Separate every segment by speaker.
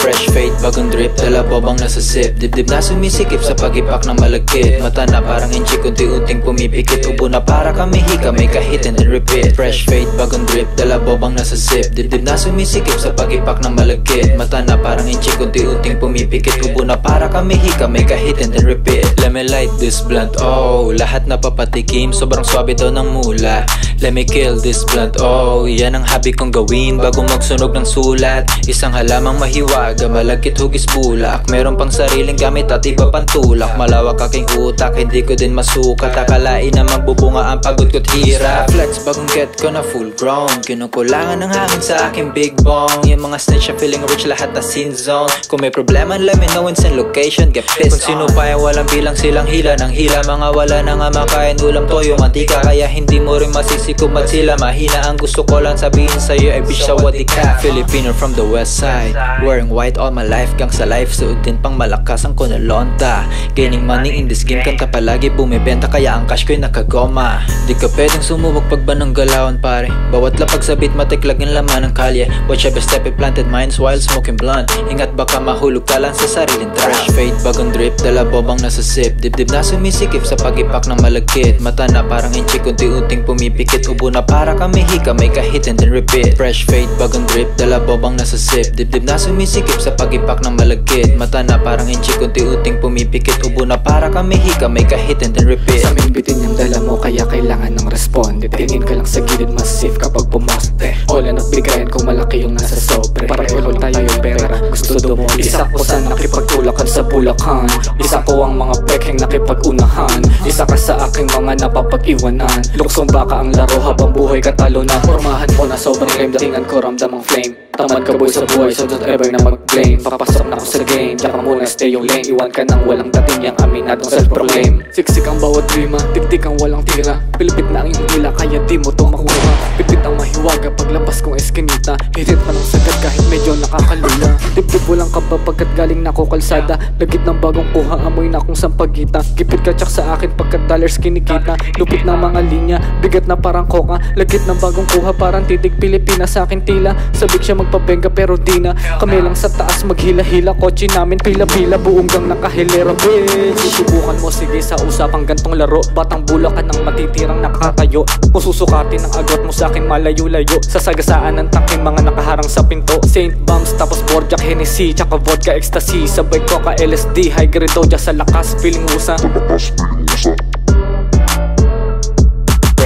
Speaker 1: Fresh fade, bagong drip, dala bobang nasa sip. Dibdib na sumisikip sa pag-ipak ng malagkit. Mata na parang inchik, unti-unting pumipikit. Ubo na para kami hika, may kahit and then repeat. Fresh fade, bagong drip, dala bobang nasa sip. Dibdib na sumisikip sa pag-ipak ng malagkit. Mata na parang inchik, unti-unting pumipikit. Ubo na para kami hika, may kahit and then repeat. Let me light this blunt, oh, lahat napapatikim, sobrang swabe daw ng mula. Let me kill this blunt, oh, yan ang hobby kong gawin bago magsunog ng sulat. Isang halamang mahiwaga, malagkit hugis bulak. Meron pang sariling gamit at iba pang tulak. Malawak aking utak, hindi ko din masukat. Akalain na magbubunga ang pagod ko't hirap. Flex bagong get ko na full grown. Kinukulangan ng hangin sa aking big bong. Yung mga snitch na feeling rich, lahat na sin zone. Kung may problema, let me know and send location, get pissed. Kung sino pa yung walang bilang, silang hila ng hila. Mga wala na nga makain, ulam, toyo, mantika. Kaya hindi mo rin masisikumat sila. Mahina ang gusto ko lang sabihin sa'yo, ay bitch sa what they cap. Filipino from the west side, wearing white all my life, gang sa life. Suot din pang malakas ang kunalonta. Gaining money in this game, kanta palagi bumibenta. Kaya ang cash ko'y nakagoma. Di ka pwedeng sumubok pag ba ng galawan pare. Bawat lapag sa beat, matiklag ng laman ng kalye. Watch every step, it planted mines while smoking blunt. Ingat baka mahulog ka lang sa sariling trap. Fresh fade, bagong drip, dala bobang nasa sip. Dibdib na sumisikip sa pag-ipak ng malagkit. Mata na parang inchik, unti-unting pumipikit. Ubo na para kami hika, may kahit and then repeat. Fresh fade, bagong drip, dala bobang nasa sip. Dibdib na sumisikip sa pag-ipak ng malagkit. Mata na parang inchik, unti-unting pumipikit. Ubo na para kami hika, may kahit and then repeat.
Speaker 2: Sa amin bitin yung dala mo, kaya kailangan ng responde. Tingin ka lang sa gilid, mas safe kapag pumoste. Olan at bigayan kung malaki yung nasa sobre. Pareho tayo yung pera, gusto do mo. Isa ko sa nakipagtulakan sa Bulacan. Isa ko ang mga peking nakipag-unahan. Isa ka sa aking mga napapag-iwanan. Luksong baka ang laro habang buhay katalo na. Formahan mo na sobrang lame, datingan ko ramdam ang flame. Tamad ka boy sa buhay, so don't ever na mag-blame. Papasok na ako sa game, tsaka muna stay yung lane. Iwan ka nang walang dating yung aminadong self-proclaim. Siksik ang bawat rima, tiktik ang walang tira. Pilipit na ang iyong hila, kaya di mo to makuha. Pipit ang mahiwaga, paglabas kong eskinita. Hirit pa ng sagad kahit medyo nakakalula. Dibdib walang kaba pagkat galing na ko kalsada. Lagit ng bagong kuha, amoy na kung sampagita. Gipit ka tsak sa akin pagkat dollars kinikita. Lupit na mga linya, bigat na parang koka. Lagit ng bagong kuha, parang titig Pilipinas sa akin tila. Sabik siya magpabenga pero di na. Kami lang sa taas maghila-hila, kotse namin pila-pila, buong gang nakahilera bitch. Susubukan mo sige sa usapang gantong laro. Batang bulak ka ng matitirang nakatayo. Kung susukatin ang agwat mo sa akin malayo-layo. Sa sagasaan ng tangking mga nakaharang sa pinto. Saint Bombs tapos Borjak Hennessy tsaka vodka ecstasy. Sabay ko ka LSD, high grade doja sa lakas feeling usa.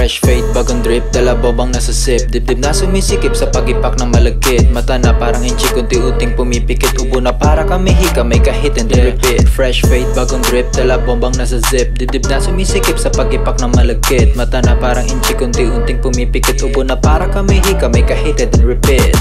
Speaker 1: Fresh fade, bagong drip, dala bobang nasa sip. Dibdib na sumisikip sa pag-ipak ng malagkit. Mata na parang inchik, unti-unting pumipikit. Ubo na para kami hika, may kahit and then repeat. Fresh fade, bagong drip, dala bobang nasa zip. Dibdib na sumisikip sa pag-ipak ng malagkit. Mata na parang inchik, unti-unting pumipikit. Ubo na para kami hika, may kahit and then repeat.